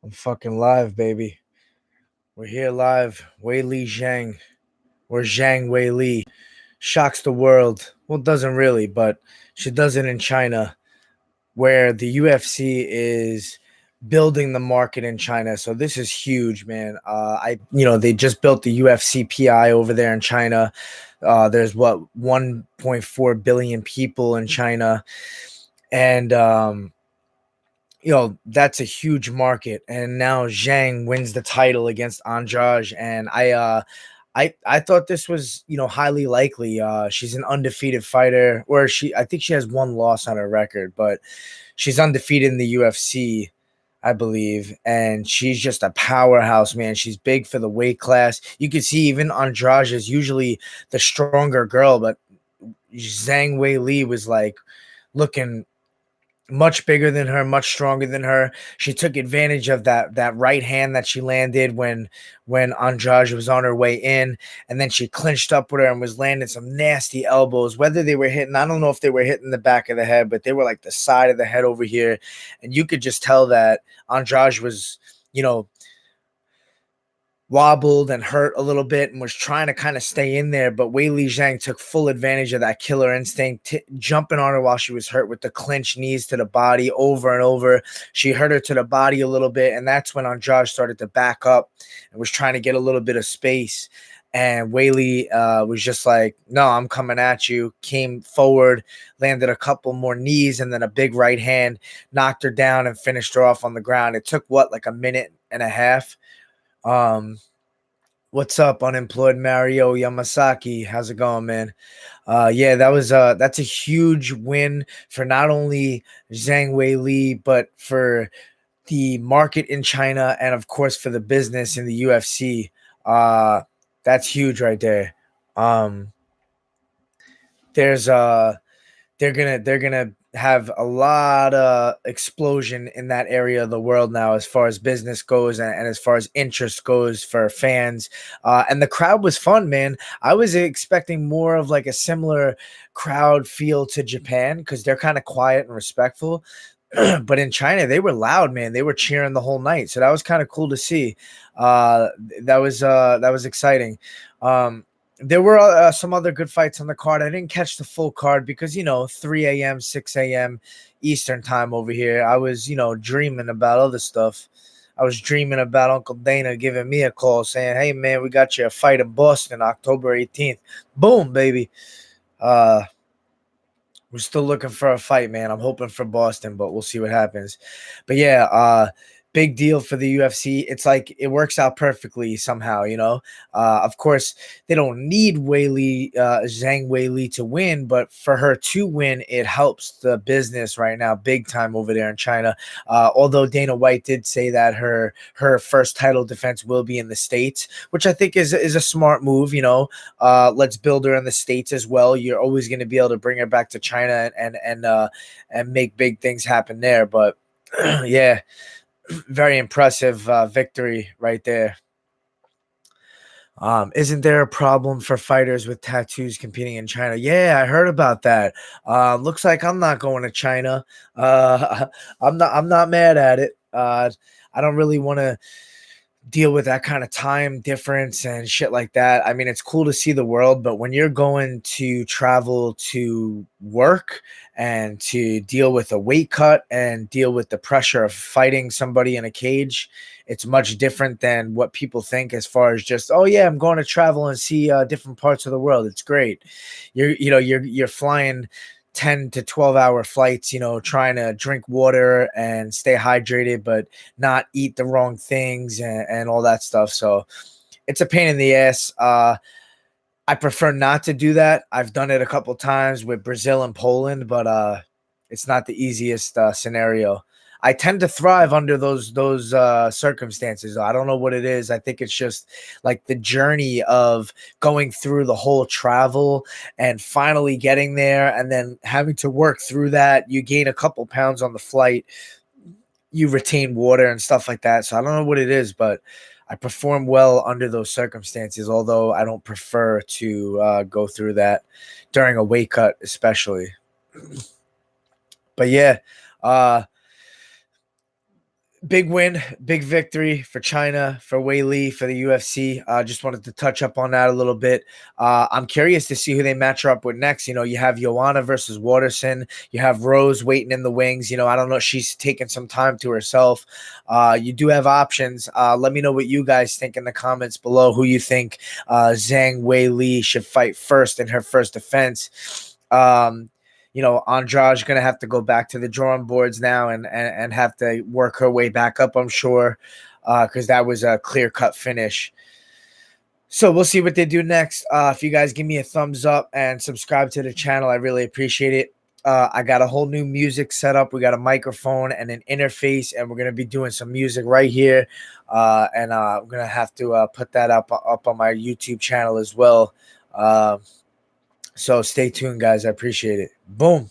I'm fucking live, baby. We're here live. Wei Li Zhang, or Zhang Wei Li, shocks the world. Well, doesn't really, but she does it in China, where the UFC is building the market in China. So this is huge, man. They just built the UFC PI over there in China. There's what 1.4 billion people in China, and that's a huge market. And now Zhang wins the title against Andrade, and I thought this was highly likely. She's an undefeated fighter, or I think she has one loss on her record, but she's undefeated in the UFC, I believe, and she's just a powerhouse, man. She's big for the weight class. You can see even Andrade is usually the stronger girl, but Zhang Wei Li was like looking much bigger than her, much stronger than her. She took advantage of that right hand that she landed when Andrade was on her way in, and then she clinched up with her and was landing some nasty elbows. Whether they were hitting, I don't know if they were hitting the back of the head, but they were like the side of the head over here, and you could just tell that Andrade was, you know, wobbled and hurt a little bit and was trying to kind of stay in there. But Wei Li Zhang took full advantage of that killer instinct, jumping on her while she was hurt with the clinch knees to the body over and over. She hurt her to the body a little bit, and that's when Andrade started to back up and was trying to get a little bit of space. And Wei Li was just like, no, I'm coming at you. Came forward, landed a couple more knees, and then a big right hand, knocked her down and finished her off on the ground. It took like a minute and a half. um, What's up, unemployed Mario Yamasaki? How's it going, man? Yeah, that's a huge win for not only Zhang Wei Li, but for the market in China and of course for the business in the UFC. That's huge right there. Um, there's they're gonna have a lot of explosion in that area of the world now as far as business goes, and as far as interest goes for fans. And the crowd was fun, man. I was expecting more of like a similar crowd feel to Japan because they're kind of quiet and respectful. But in China, they were loud, man. They were cheering the whole night, so that was kind of cool to see. Uh, that was exciting. Um, there were some other good fights on the card. I didn't catch the full card because 3 a.m., 6 a.m. Eastern time over here. I was dreaming about other stuff. I was dreaming about Uncle Dana giving me a call saying, "Hey man, we got you a fight in Boston, October 18th." Boom, baby. Uh, we're still looking for a fight, man. I'm hoping for Boston, but we'll see what happens. But yeah, big deal for the UFC. It's like it works out perfectly somehow. Of course, they don't need Zhang Weili to win, but for her to win, it helps the business right now big time over there in China. Although Dana White did say that her first title defense will be in the States, which I think is a smart move. Let's build her in the States as well. You're always going to be able to bring her back to China and make big things happen there. But yeah, very impressive victory right there. Isn't there a problem for fighters with tattoos competing in China? Yeah, I heard about that. Looks like I'm not going to China. I'm not mad at it. I don't really want to deal with that kind of time difference and shit like that. I mean, it's cool to see the world, but when you're going to travel to work and to deal with a weight cut and deal with the pressure of fighting somebody in a cage, it's much different than what people think as far as just, oh yeah, I'm going to travel and see different parts of the world. It's great. You're flying 10 to 12-hour flights, trying to drink water and stay hydrated, but not eat the wrong things and all that stuff. So it's a pain in the ass. I prefer not to do that. I've done it a couple times with Brazil and Poland, but it's not the easiest scenario. I tend to thrive under those circumstances. I don't know what it is. I think it's just like the journey of going through the whole travel and finally getting there, and then having to work through that. You gain a couple pounds on the flight, you retain water and stuff like that. So I don't know what it is, but I perform well under those circumstances, although I don't prefer to go through that during a weight cut, especially. But yeah, uh, Big win, big victory for China, for Wei Li, for the UFC. Just wanted to touch up on that a little bit. I'm curious to see who they match her up with next. You know, you have Joanna versus Waterson. You have Rose waiting in the wings. You know, I don't know. She's taking some time to herself. You do have options. Let me know what you guys think in the comments below. Who you think Zhang Wei Li should fight first in her first defense. You know, Andrade's going to have to go back to the drawing boards now and have to work her way back up, I'm sure, because that was a clear-cut finish. So we'll see what they do next. If you guys give me a thumbs up and subscribe to the channel, I really appreciate it. I got a whole new music setup. We got a microphone and an interface, and we're going to be doing some music right here. And I'm going to have to put that up on my YouTube channel as well. So stay tuned, guys. I appreciate it. Boom.